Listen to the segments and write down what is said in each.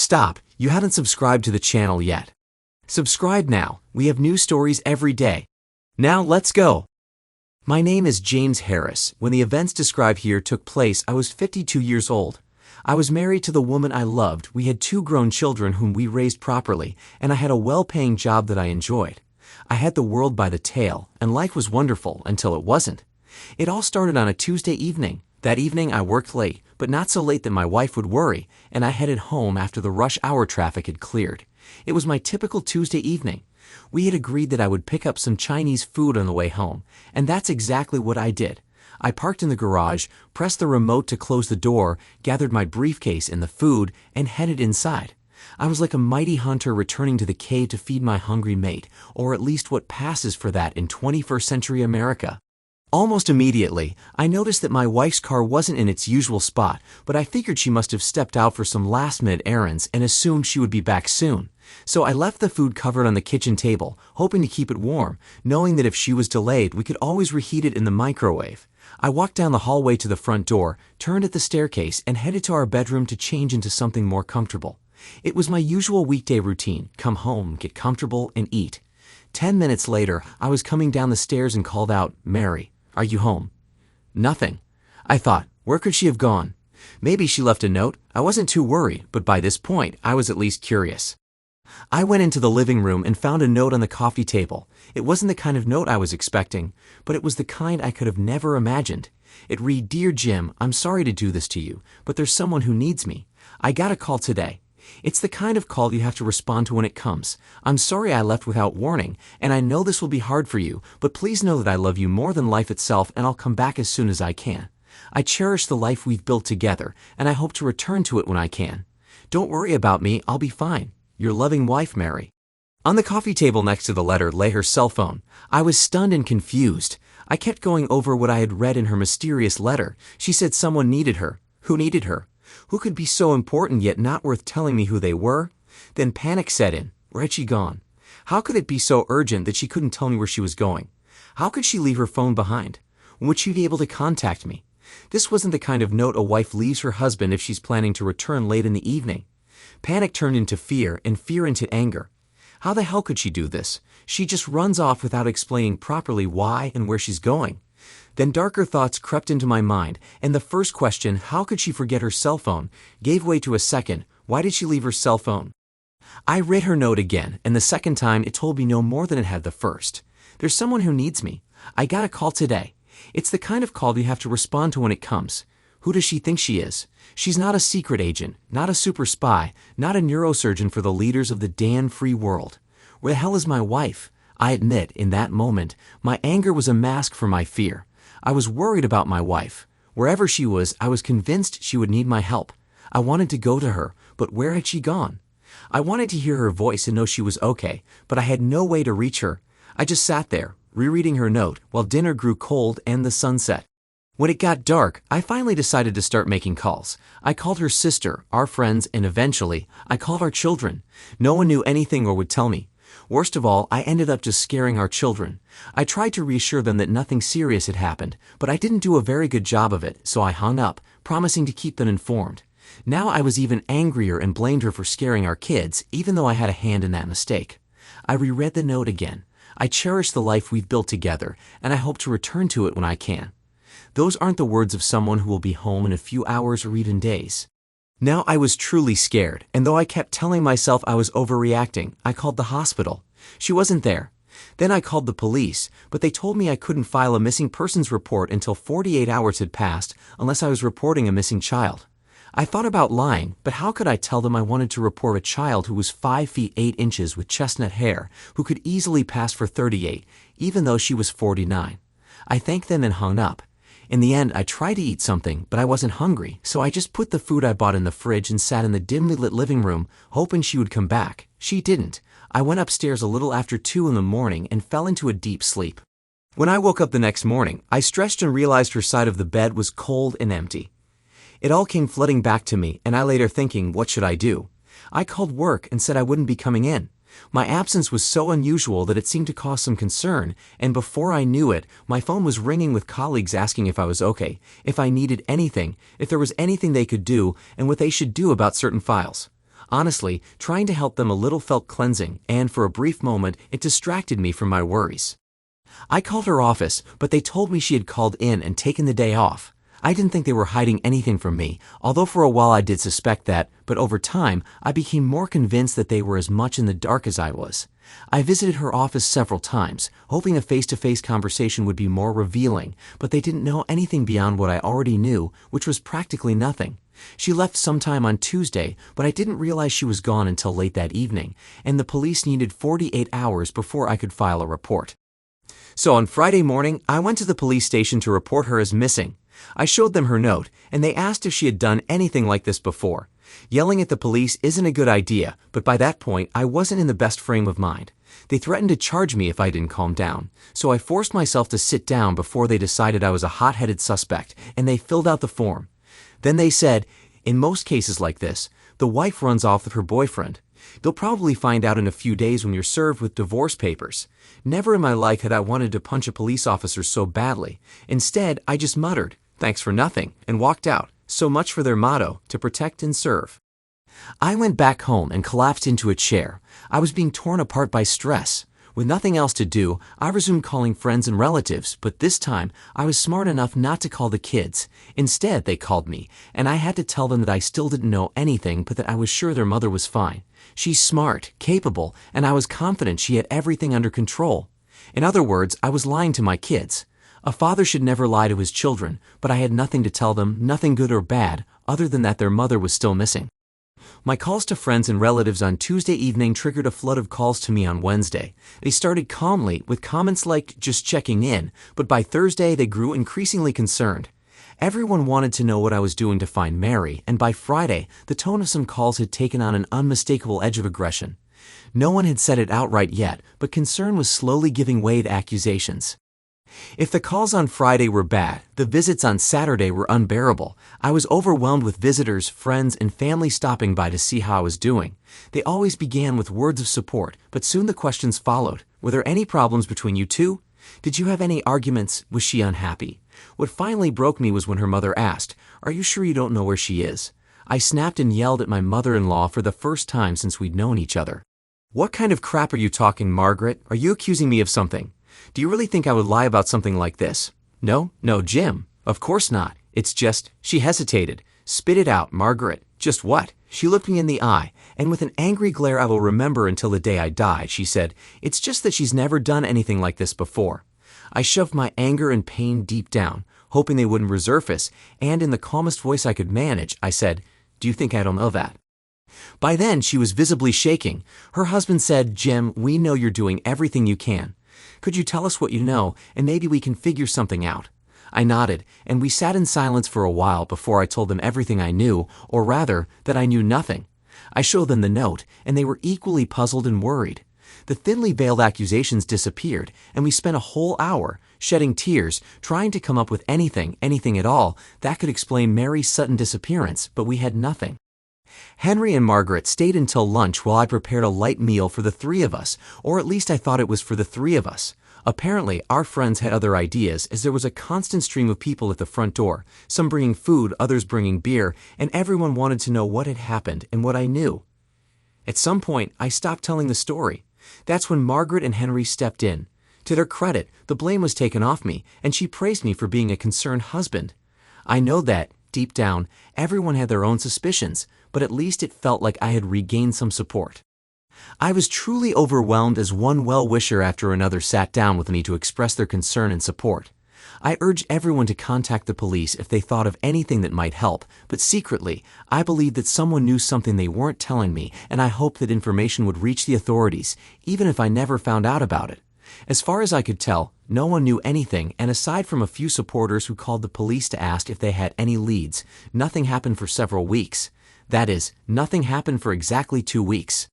Stop, you haven't subscribed to the channel yet. Subscribe now, we have new stories every day. Now let's go. My name is James Harris. When the events described here took place, I was 52 years old. I was married to the woman I loved, we had 2 grown children whom we raised properly, and I had a well-paying job that I enjoyed. I had the world by the tail, and life was wonderful until it wasn't. It all started on a Tuesday evening. That evening I worked late, but not so late that my wife would worry, and I headed home after the rush hour traffic had cleared. It was my typical Tuesday evening. We had agreed that I would pick up some Chinese food on the way home, and that's exactly what I did. I parked in the garage, pressed the remote to close the door, gathered my briefcase and the food, and headed inside. I was like a mighty hunter returning to the cave to feed my hungry mate, or at least what passes for that in 21st century America. Almost immediately, I noticed that my wife's car wasn't in its usual spot, but I figured she must have stepped out for some last-minute errands and assumed she would be back soon. So I left the food covered on the kitchen table, hoping to keep it warm, knowing that if she was delayed, we could always reheat it in the microwave. I walked down the hallway to the front door, turned at the staircase, and headed to our bedroom to change into something more comfortable. It was my usual weekday routine: come home, get comfortable, and eat. 10 minutes later, I was coming down the stairs and called out, "Mary, are you home?" Nothing. I thought, where could she have gone? Maybe she left a note. I wasn't too worried, but by this point, I was at least curious. I went into the living room and found a note on the coffee table. It wasn't the kind of note I was expecting, but it was the kind I could have never imagined. It read, "Dear Jim, I'm sorry to do this to you, but there's someone who needs me. I got a call today. It's the kind of call you have to respond to when it comes. I'm sorry I left without warning, and I know this will be hard for you, but please know that I love you more than life itself, and I'll come back as soon as I can. I cherish the life we've built together, and I hope to return to it when I can. Don't worry about me, I'll be fine. Your loving wife, Mary." On the coffee table next to the letter lay her cell phone. I was stunned and confused. I kept going over what I had read in her mysterious letter. She said someone needed her. Who needed her? Who could be so important yet not worth telling me who they were? Then panic set in. Where had she gone? How could it be so urgent that she couldn't tell me where she was going? How could she leave her phone behind? Would she be able to contact me? This wasn't the kind of note a wife leaves her husband if she's planning to return late in the evening. Panic turned into fear, and fear into anger. How the hell could she do this? She just runs off without explaining properly why and where she's going. Then darker thoughts crept into my mind, and the first question, how could she forget her cell phone, gave way to a second, why did she leave her cell phone? I read her note again, and the second time it told me no more than it had the first. There's someone who needs me. I got a call today. It's the kind of call you have to respond to when it comes. Who does she think she is? She's not a secret agent, not a super spy, not a neurosurgeon for the leaders of the damn free world. Where the hell is my wife? I admit, in that moment, my anger was a mask for my fear. I was worried about my wife. Wherever she was, I was convinced she would need my help. I wanted to go to her, but where had she gone? I wanted to hear her voice and know she was okay, but I had no way to reach her. I just sat there, rereading her note, while dinner grew cold and the sun set. When it got dark, I finally decided to start making calls. I called her sister, our friends, and eventually, I called our children. No one knew anything or would tell me. Worst of all, I ended up just scaring our children. I tried to reassure them that nothing serious had happened, but I didn't do a very good job of it, so I hung up, promising to keep them informed. Now I was even angrier and blamed her for scaring our kids, even though I had a hand in that mistake. I reread the note again. I cherish the life we've built together, and I hope to return to it when I can. Those aren't the words of someone who will be home in a few hours or even days. Now I was truly scared, and though I kept telling myself I was overreacting, I called the hospital. She wasn't there. Then I called the police, but they told me I couldn't file a missing persons report until 48 hours had passed unless I was reporting a missing child. I thought about lying, but how could I tell them I wanted to report a child who was 5 feet 8 inches with chestnut hair, who could easily pass for 38, even though she was 49? I thanked them and hung up. In the end, I tried to eat something, but I wasn't hungry, so I just put the food I bought in the fridge and sat in the dimly lit living room, hoping she would come back. She didn't. I went upstairs a little after 2 in the morning and fell into a deep sleep. When I woke up the next morning, I stretched and realized her side of the bed was cold and empty. It all came flooding back to me, and I later thinking, what should I do? I called work and said I wouldn't be coming in. My absence was so unusual that it seemed to cause some concern, and before I knew it, my phone was ringing with colleagues asking if I was okay, if I needed anything, if there was anything they could do, and what they should do about certain files. Honestly, trying to help them a little felt cleansing, and for a brief moment, it distracted me from my worries. I called her office, but they told me she had called in and taken the day off. I didn't think they were hiding anything from me, although for a while I did suspect that, but over time, I became more convinced that they were as much in the dark as I was. I visited her office several times, hoping a face-to-face conversation would be more revealing, but they didn't know anything beyond what I already knew, which was practically nothing. She left sometime on Tuesday, but I didn't realize she was gone until late that evening, and the police needed 48 hours before I could file a report. So on Friday morning, I went to the police station to report her as missing. I showed them her note, and they asked if she had done anything like this before. Yelling at the police isn't a good idea, but by that point, I wasn't in the best frame of mind. They threatened to charge me if I didn't calm down, so I forced myself to sit down before they decided I was a hot-headed suspect, and they filled out the form. Then they said, in most cases like this, the wife runs off with her boyfriend. You'll probably find out in a few days when you're served with divorce papers. Never in my life had I wanted to punch a police officer so badly. Instead, I just muttered, "Thanks for nothing," and walked out. So much for their motto, to protect and serve. I went back home and collapsed into a chair. I was being torn apart by stress. With nothing else to do, I resumed calling friends and relatives, but this time, I was smart enough not to call the kids. Instead, they called me, and I had to tell them that I still didn't know anything, but that I was sure their mother was fine. She's smart, capable, and I was confident she had everything under control. In other words, I was lying to my kids. A father should never lie to his children, but I had nothing to tell them, nothing good or bad, other than that their mother was still missing. My calls to friends and relatives on Tuesday evening triggered a flood of calls to me on Wednesday. They started calmly, with comments like, "just checking in," but by Thursday they grew increasingly concerned. Everyone wanted to know what I was doing to find Mary, and by Friday, the tone of some calls had taken on an unmistakable edge of aggression. No one had said it outright yet, but concern was slowly giving way to accusations. If the calls on Friday were bad, the visits on Saturday were unbearable. I was overwhelmed with visitors, friends, and family stopping by to see how I was doing. They always began with words of support, but soon the questions followed. Were there any problems between you two? Did you have any arguments? Was she unhappy? What finally broke me was when her mother asked, "Are you sure you don't know where she is?" I snapped and yelled at my mother-in-law for the first time since we'd known each other. "What kind of crap are you talking, Margaret? Are you accusing me of something? Do you really think I would lie about something like this?" No, Jim. Of course not. It's just," she hesitated. "Spit it out, Margaret. Just what?" She looked me in the eye, and with an angry glare I will remember until the day I die, she said, "It's just that she's never done anything like this before." I shoved my anger and pain deep down, hoping they wouldn't resurface, and in the calmest voice I could manage, I said, "Do you think I don't know that?" By then, she was visibly shaking. Her husband said, "Jim, we know you're doing everything you can. Could you tell us what you know, and maybe we can figure something out?" I nodded, and we sat in silence for a while before I told them everything I knew, or rather, that I knew nothing. I showed them the note, and they were equally puzzled and worried. The thinly veiled accusations disappeared, and we spent a whole hour, shedding tears, trying to come up with anything at all, that could explain Mary's sudden disappearance, but we had nothing. Henry and Margaret stayed until lunch while I prepared a light meal for the three of us, or at least I thought it was for the three of us. Apparently, our friends had other ideas, as there was a constant stream of people at the front door, some bringing food, others bringing beer, and everyone wanted to know what had happened and what I knew. At some point, I stopped telling the story. That's when Margaret and Henry stepped in. To their credit, the blame was taken off me, and she praised me for being a concerned husband. I know that, deep down, everyone had their own suspicions, but at least it felt like I had regained some support. I was truly overwhelmed as one well-wisher after another sat down with me to express their concern and support. I urge everyone to contact the police if they thought of anything that might help, but secretly, I believed that someone knew something they weren't telling me, and I hoped that information would reach the authorities, even if I never found out about it. As far as I could tell, no one knew anything, and aside from a few supporters who called the police to ask if they had any leads, nothing happened for several weeks. That is, nothing happened for exactly 2 weeks.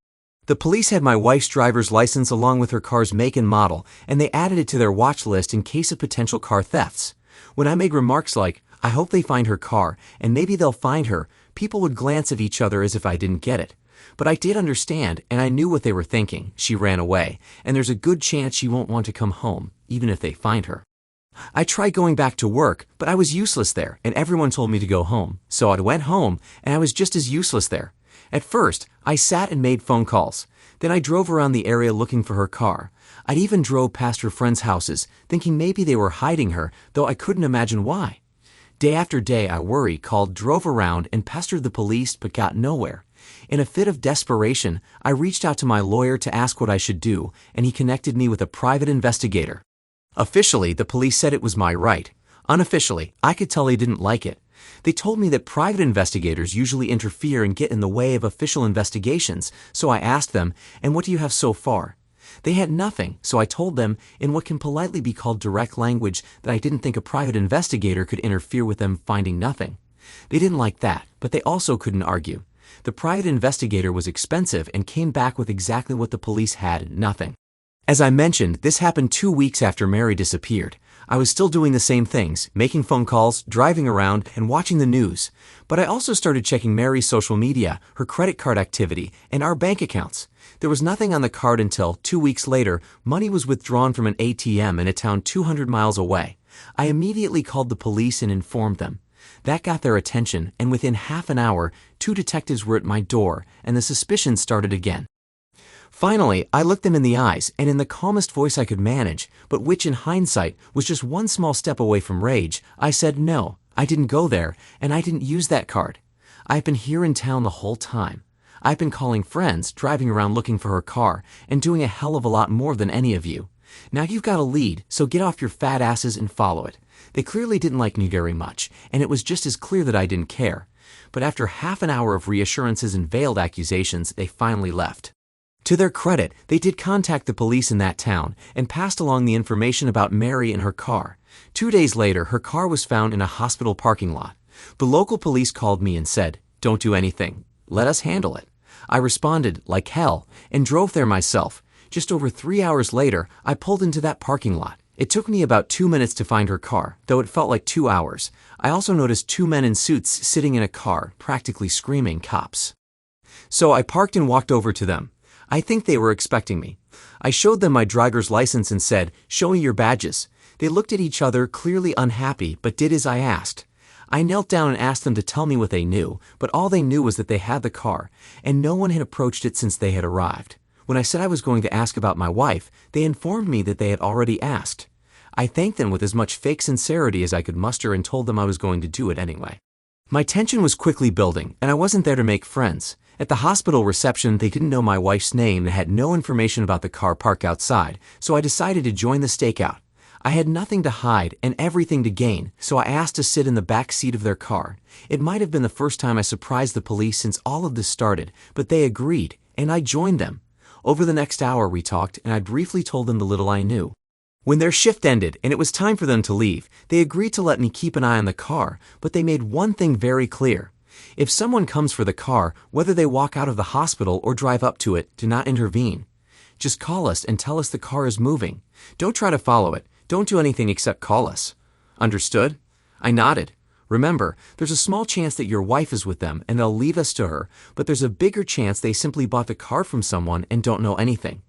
The police had my wife's driver's license along with her car's make and model, and they added it to their watch list in case of potential car thefts. When I made remarks like, "I hope they find her car, and maybe they'll find her," people would glance at each other as if I didn't get it. But I did understand, and I knew what they were thinking. She ran away, and there's a good chance she won't want to come home, even if they find her. I tried going back to work, but I was useless there, and everyone told me to go home. So I went home, and I was just as useless there. At first, I sat and made phone calls. Then I drove around the area looking for her car. I'd even drove past her friends' houses, thinking maybe they were hiding her, though I couldn't imagine why. Day after day, I worried, called, drove around, and pestered the police, but got nowhere. In a fit of desperation, I reached out to my lawyer to ask what I should do, and he connected me with a private investigator. Officially, the police said it was my right. Unofficially, I could tell they didn't like it. They told me that private investigators usually interfere and get in the way of official investigations, so I asked them, "And what do you have so far?" They had nothing, so I told them, in what can politely be called direct language, that I didn't think a private investigator could interfere with them finding nothing. They didn't like that, but they also couldn't argue. The private investigator was expensive and came back with exactly what the police had, nothing. As I mentioned, this happened 2 weeks after Mary disappeared. I was still doing the same things, making phone calls, driving around, and watching the news. But I also started checking Mary's social media, her credit card activity, and our bank accounts. There was nothing on the card until, 2 weeks later, money was withdrawn from an ATM in a town 200 miles away. I immediately called the police and informed them. That got their attention, and within half an hour, 2 detectives were at my door, and the suspicion started again. Finally, I looked them in the eyes, and in the calmest voice I could manage, but which in hindsight was just one small step away from rage, I said no, I didn't go there, and I didn't use that card. I've been here in town the whole time. I've been calling friends, driving around looking for her car, and doing a hell of a lot more than any of you. Now you've got a lead, so get off your fat asses and follow it. They clearly didn't like me very much, and it was just as clear that I didn't care. But after half an hour of reassurances and veiled accusations, they finally left. To their credit, they did contact the police in that town and passed along the information about Mary and her car. 2 days later, her car was found in a hospital parking lot. The local police called me and said, "Don't do anything. Let us handle it." I responded, like hell, and drove there myself. Just over 3 hours later, I pulled into that parking lot. It took me about 2 minutes to find her car, though it felt like 2 hours. I also noticed 2 men in suits sitting in a car, practically screaming cops. So I parked and walked over to them. I think they were expecting me. I showed them my driver's license and said, "Show me your badges." They looked at each other, clearly unhappy, but did as I asked. I knelt down and asked them to tell me what they knew, but all they knew was that they had the car, and no one had approached it since they had arrived. When I said I was going to ask about my wife, they informed me that they had already asked. I thanked them with as much fake sincerity as I could muster and told them I was going to do it anyway. My tension was quickly building, and I wasn't there to make friends. At the hospital reception, they didn't know my wife's name and had no information about the car parked outside, so I decided to join the stakeout. I had nothing to hide and everything to gain, so I asked to sit in the back seat of their car. It might have been the first time I surprised the police since all of this started, but they agreed, and I joined them. Over the next hour we talked, and I briefly told them the little I knew. When their shift ended and it was time for them to leave, they agreed to let me keep an eye on the car, but they made one thing very clear. If someone comes for the car, whether they walk out of the hospital or drive up to it, do not intervene. Just call us and tell us the car is moving. Don't try to follow it. Don't do anything except call us. Understood? I nodded. Remember, there's a small chance that your wife is with them and they'll leave us to her, but there's a bigger chance they simply bought the car from someone and don't know anything.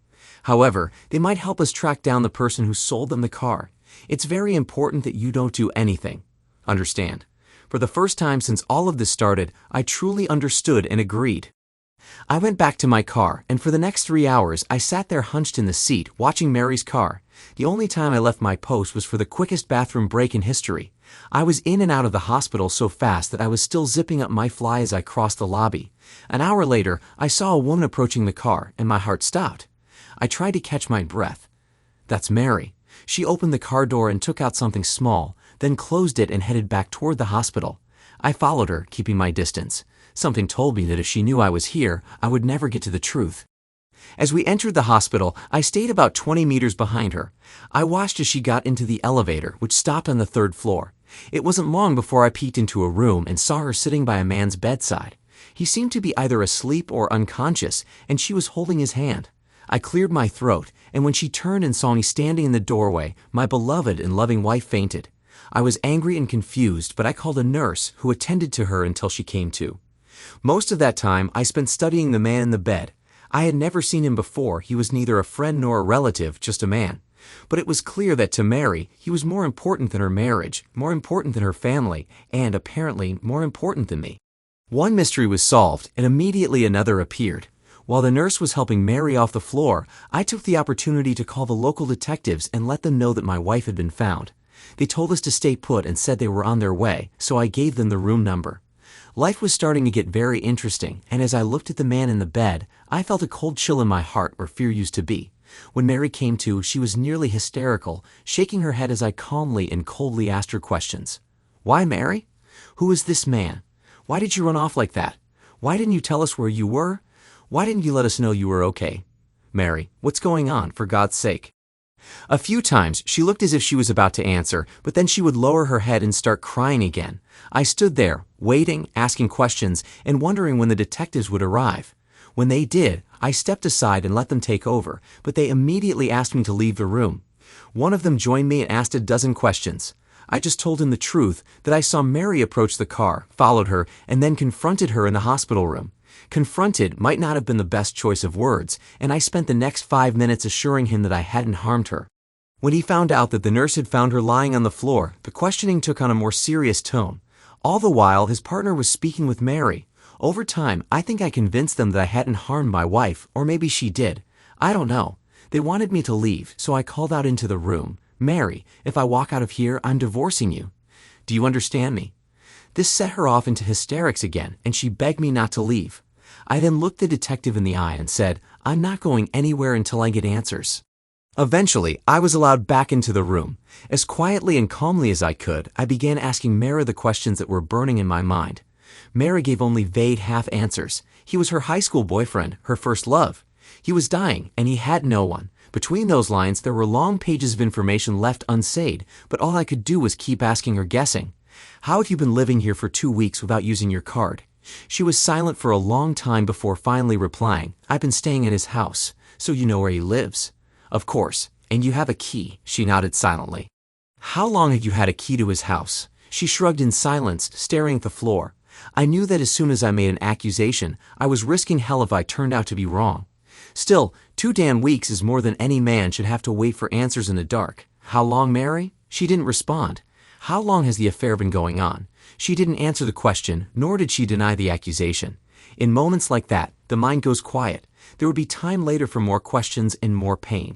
However, they might help us track down the person who sold them the car. It's very important that you don't do anything. Understand? For the first time since all of this started, I truly understood and agreed. I went back to my car, and for the next 3 hours, I sat there hunched in the seat, watching Mary's car. The only time I left my post was for the quickest bathroom break in history. I was in and out of the hospital so fast that I was still zipping up my fly as I crossed the lobby. An hour later, I saw a woman approaching the car, and my heart stopped. I tried to catch my breath. That's Mary. She opened the car door and took out something small, then closed it and headed back toward the hospital. I followed her, keeping my distance. Something told me that if she knew I was here, I would never get to the truth. As we entered the hospital, I stayed about 20 meters behind her. I watched as she got into the elevator, which stopped on the 3rd floor. It wasn't long before I peeked into a room and saw her sitting by a man's bedside. He seemed to be either asleep or unconscious, and she was holding his hand. I cleared my throat, and when she turned and saw me standing in the doorway, my beloved and loving wife fainted. I was angry and confused, but I called a nurse who attended to her until she came to. Most of that time, I spent studying the man in the bed. I had never seen him before. He was neither a friend nor a relative, just a man. But it was clear that to Mary, he was more important than her marriage, more important than her family, and apparently more important than me. One mystery was solved, and immediately another appeared. While the nurse was helping Mary off the floor, I took the opportunity to call the local detectives and let them know that my wife had been found. They told us to stay put and said they were on their way, so I gave them the room number. Life was starting to get very interesting, and as I looked at the man in the bed, I felt a cold chill in my heart where fear used to be. When Mary came to, she was nearly hysterical, shaking her head as I calmly and coldly asked her questions. "Why, Mary? Who is this man? Why did you run off like that? Why didn't you tell us where you were? Why didn't you let us know you were okay? Mary, what's going on, for God's sake?" A few times, she looked as if she was about to answer, but then she would lower her head and start crying again. I stood there, waiting, asking questions, and wondering when the detectives would arrive. When they did, I stepped aside and let them take over, but they immediately asked me to leave the room. One of them joined me and asked a dozen questions. I just told him the truth, that I saw Mary approach the car, followed her, and then confronted her in the hospital room. Confronted might not have been the best choice of words, and I spent the next 5 minutes assuring him that I hadn't harmed her. When he found out that the nurse had found her lying on the floor, the questioning took on a more serious tone. All the while, his partner was speaking with Mary. Over time, I think I convinced them that I hadn't harmed my wife, or maybe she did. I don't know. They wanted me to leave, so I called out into the room, "Mary, if I walk out of here, I'm divorcing you. Do you understand me?" This set her off into hysterics again, and she begged me not to leave. I then looked the detective in the eye and said, "I'm not going anywhere until I get answers." Eventually, I was allowed back into the room. As quietly and calmly as I could, I began asking Mary the questions that were burning in my mind. Mary gave only vague half answers. He was her high school boyfriend, her first love. He was dying, and he had no one. Between those lines, there were long pages of information left unsaid, but all I could do was keep asking or guessing. "How have you been living here for 2 weeks without using your card?" She was silent for a long time before finally replying, "I've been staying at his house, so you know where he lives." "Of course, and you have a key," she nodded silently. "How long have you had a key to his house?" She shrugged in silence, staring at the floor. I knew that as soon as I made an accusation, I was risking hell if I turned out to be wrong. Still, 2 damn weeks is more than any man should have to wait for answers in the dark. "How long, Mary?" She didn't respond. "How long has the affair been going on?" She didn't answer the question, nor did she deny the accusation. In moments like that, the mind goes quiet. There would be time later for more questions and more pain.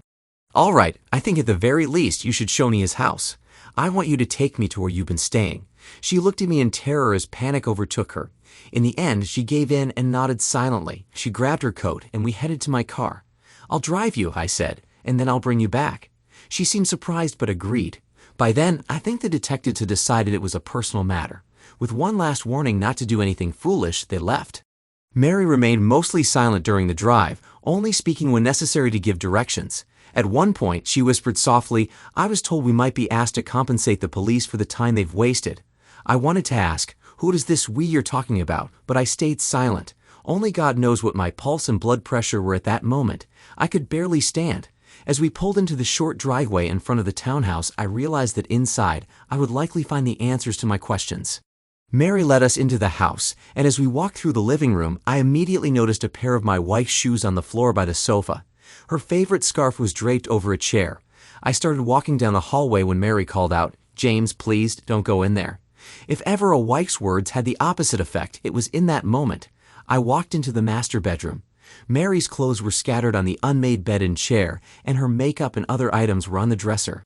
"All right, I think at the very least you should show me his house. I want you to take me to where you've been staying." She looked at me in terror as panic overtook her. In the end, she gave in and nodded silently. She grabbed her coat, and we headed to my car. "I'll drive you," I said, "and then I'll bring you back." She seemed surprised but agreed. By then, I think the detectives had decided it was a personal matter. With one last warning not to do anything foolish, they left. Mary remained mostly silent during the drive, only speaking when necessary to give directions. At one point, she whispered softly, "I was told we might be asked to compensate the police for the time they've wasted." I wanted to ask, "Who is this we you're talking about?" but I stayed silent. Only God knows what my pulse and blood pressure were at that moment. I could barely stand. As we pulled into the short driveway in front of the townhouse, I realized that inside, I would likely find the answers to my questions. Mary led us into the house, and as we walked through the living room, I immediately noticed a pair of my wife's shoes on the floor by the sofa. Her favorite scarf was draped over a chair. I started walking down the hallway when Mary called out, "James, please, don't go in there." If ever a wife's words had the opposite effect, it was in that moment. I walked into the master bedroom. Mary's clothes were scattered on the unmade bed and chair, and her makeup and other items were on the dresser.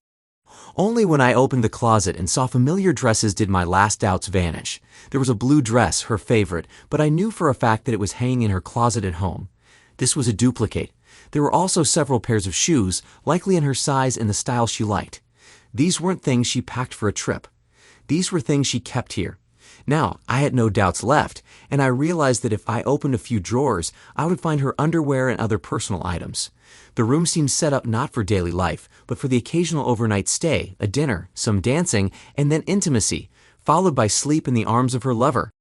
Only when I opened the closet and saw familiar dresses did my last doubts vanish. There was a blue dress, her favorite, but I knew for a fact that it was hanging in her closet at home. This was a duplicate. There were also several pairs of shoes, likely in her size and the style she liked. These weren't things she packed for a trip. These were things she kept here. Now, I had no doubts left, and I realized that if I opened a few drawers, I would find her underwear and other personal items. The room seemed set up not for daily life, but for the occasional overnight stay, a dinner, some dancing, and then intimacy, followed by sleep in the arms of her lover.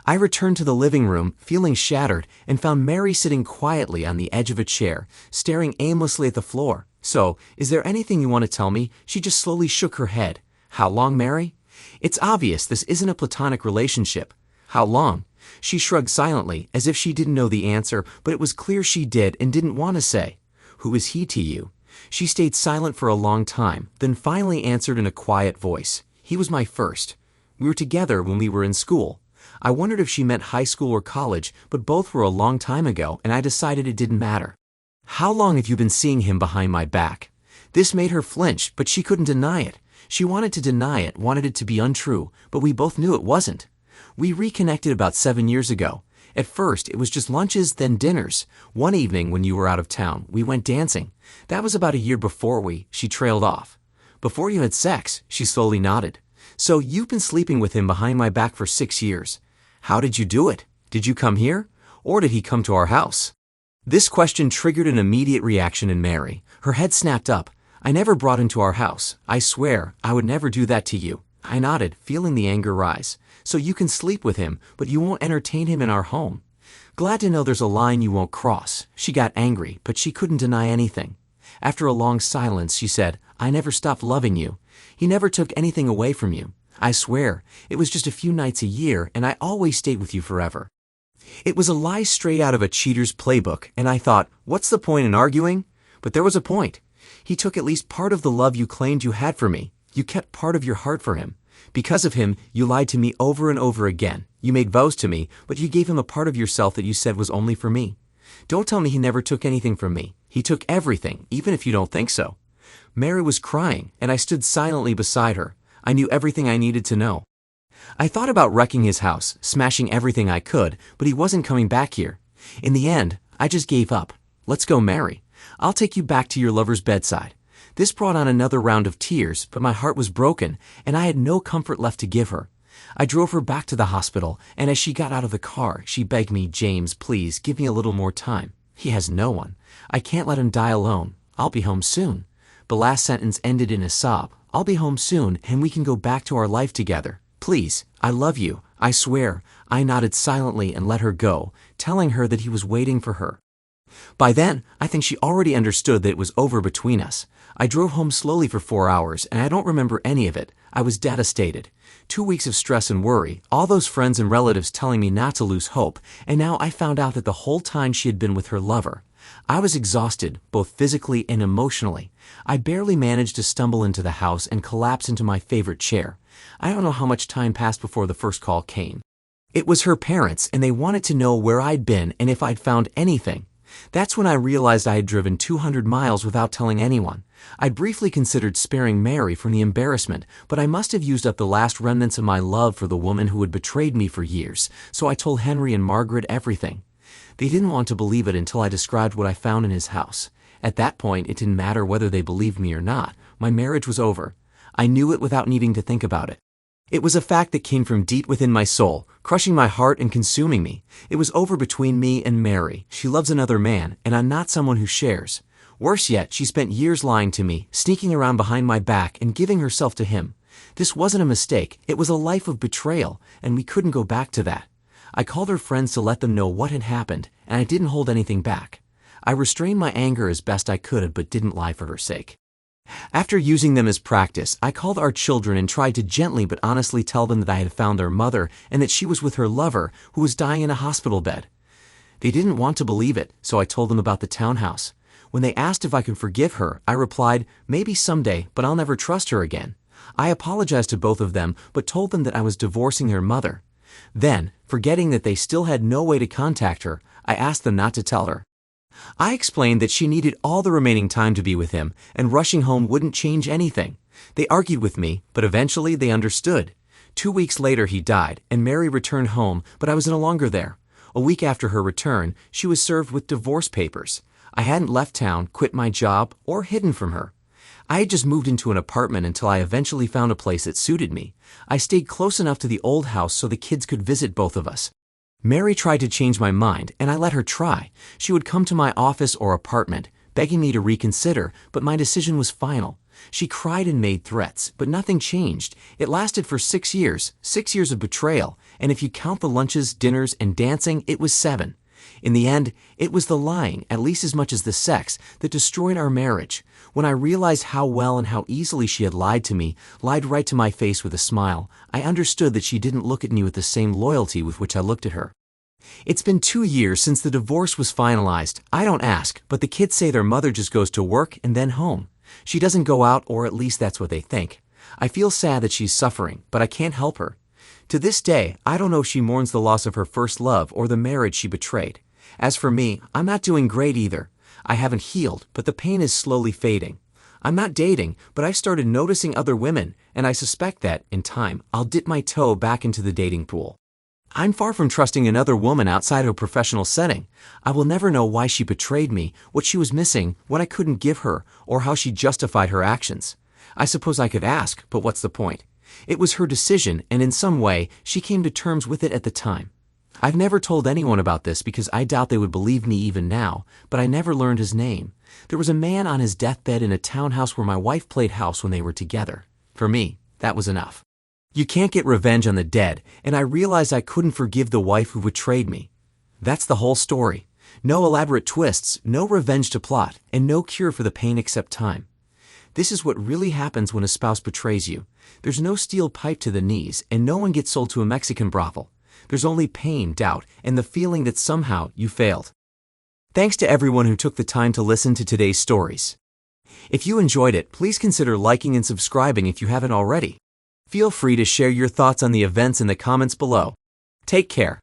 I returned to the living room, feeling shattered, and found Mary sitting quietly on the edge of a chair, staring aimlessly at the floor. "So, is there anything you want to tell me?" She just slowly shook her head. "How long, Mary?" "It's obvious this isn't a platonic relationship." "How long?" She shrugged silently, as if she didn't know the answer, but it was clear she did and didn't want to say. "Who is he to you?" She stayed silent for a long time, then finally answered in a quiet voice. "He was my first. We were together when we were in school. I wondered if she meant high school or college, but both were a long time ago, and I decided it didn't matter. How long have you been seeing him behind my back? This made her flinch, but she couldn't deny it. She wanted to deny it, wanted it to be untrue, but we both knew it wasn't. We reconnected about 7 years ago. At first, it was just lunches, then dinners. One evening when you were out of town, we went dancing. That was about a year before she trailed off. Before you had sex, she slowly nodded. So you've been sleeping with him behind my back for 6 years. How did you do it? Did you come here? Or did he come to our house? This question triggered an immediate reaction in Mary. Her head snapped up. I never brought him to our house. I swear, I would never do that to you. I nodded, feeling the anger rise. So you can sleep with him, but you won't entertain him in our home. Glad to know there's a line you won't cross. She got angry, but she couldn't deny anything. After a long silence, she said, I never stopped loving you. He never took anything away from you. I swear, it was just a few nights a year, and I always stayed with you forever. It was a lie straight out of a cheater's playbook, and I thought, what's the point in arguing? But there was a point. He took at least part of the love you claimed you had for me. You kept part of your heart for him. Because of him, you lied to me over and over again. You made vows to me, but you gave him a part of yourself that you said was only for me. Don't tell me he never took anything from me. He took everything, even if you don't think so. Mary was crying, and I stood silently beside her. I knew everything I needed to know. I thought about wrecking his house, smashing everything I could, but he wasn't coming back here. In the end, I just gave up. Let's go, Mary. I'll take you back to your lover's bedside. This brought on another round of tears, but my heart was broken, and I had no comfort left to give her. I drove her back to the hospital, and as she got out of the car, she begged me, James, please, give me a little more time. He has no one. I can't let him die alone. I'll be home soon. The last sentence ended in a sob. I'll be home soon, and we can go back to our life together. Please, I love you. I swear. I nodded silently and let her go, telling her that he was waiting for her. By then, I think she already understood that it was over between us. I drove home slowly for 4 hours, and I don't remember any of it. I was devastated. 2 weeks of stress and worry, all those friends and relatives telling me not to lose hope, and now I found out that the whole time she had been with her lover. I was exhausted, both physically and emotionally. I barely managed to stumble into the house and collapse into my favorite chair. I don't know how much time passed before the first call came. It was her parents, and they wanted to know where I'd been and if I'd found anything. That's when I realized I had driven 200 miles without telling anyone. I'd briefly considered sparing Mary from the embarrassment, but I must have used up the last remnants of my love for the woman who had betrayed me for years, so I told Henry and Margaret everything. They didn't want to believe it until I described what I found in his house. At that point, it didn't matter whether they believed me or not. My marriage was over. I knew it without needing to think about it. It was a fact that came from deep within my soul, crushing my heart and consuming me. It was over between me and Mary. She loves another man, and I'm not someone who shares. Worse yet, she spent years lying to me, sneaking around behind my back and giving herself to him. This wasn't a mistake. It was a life of betrayal, and we couldn't go back to that. I called her friends to let them know what had happened, and I didn't hold anything back. I restrained my anger as best I could, but didn't lie for her sake. After using them as practice, I called our children and tried to gently but honestly tell them that I had found their mother and that she was with her lover, who was dying in a hospital bed. They didn't want to believe it, so I told them about the townhouse. When they asked if I could forgive her, I replied, maybe someday, but I'll never trust her again. I apologized to both of them, but told them that I was divorcing their mother. Then, forgetting that they still had no way to contact her, I asked them not to tell her. I explained that she needed all the remaining time to be with him, and rushing home wouldn't change anything. They argued with me, but eventually they understood. 2 weeks later he died, and Mary returned home, but I was no longer there. A week after her return, she was served with divorce papers. I hadn't left town, quit my job, or hidden from her. I had just moved into an apartment until I eventually found a place that suited me. I stayed close enough to the old house so the kids could visit both of us. Mary tried to change my mind, and I let her try. She would come to my office or apartment, begging me to reconsider, but my decision was final. She cried and made threats, but nothing changed. It lasted for 6 years, 6 years of betrayal, and if you count the lunches, dinners, and dancing, it was 7. In the end, it was the lying, at least as much as the sex, that destroyed our marriage. When I realized how well and how easily she had lied to me, lied right to my face with a smile, I understood that she didn't look at me with the same loyalty with which I looked at her. It's been 2 years since the divorce was finalized. I don't ask, but the kids say their mother just goes to work and then home. She doesn't go out, or at least that's what they think. I feel sad that she's suffering, but I can't help her. To this day, I don't know if she mourns the loss of her first love or the marriage she betrayed. As for me, I'm not doing great either. I haven't healed, but the pain is slowly fading. I'm not dating, but I've started noticing other women, and I suspect that, in time, I'll dip my toe back into the dating pool. I'm far from trusting another woman outside of a professional setting. I will never know why she betrayed me, what she was missing, what I couldn't give her, or how she justified her actions. I suppose I could ask, but what's the point? It was her decision, and in some way, she came to terms with it at the time. I've never told anyone about this because I doubt they would believe me even now, but I never learned his name. There was a man on his deathbed in a townhouse where my wife played house when they were together. For me, that was enough. You can't get revenge on the dead, and I realized I couldn't forgive the wife who betrayed me. That's the whole story. No elaborate twists, no revenge to plot, and no cure for the pain except time. This is what really happens when a spouse betrays you. There's no steel pipe to the knees, and no one gets sold to a Mexican brothel. There's only pain, doubt, and the feeling that somehow you failed. Thanks to everyone who took the time to listen to today's stories. If you enjoyed it, please consider liking and subscribing if you haven't already. Feel free to share your thoughts on the events in the comments below. Take care.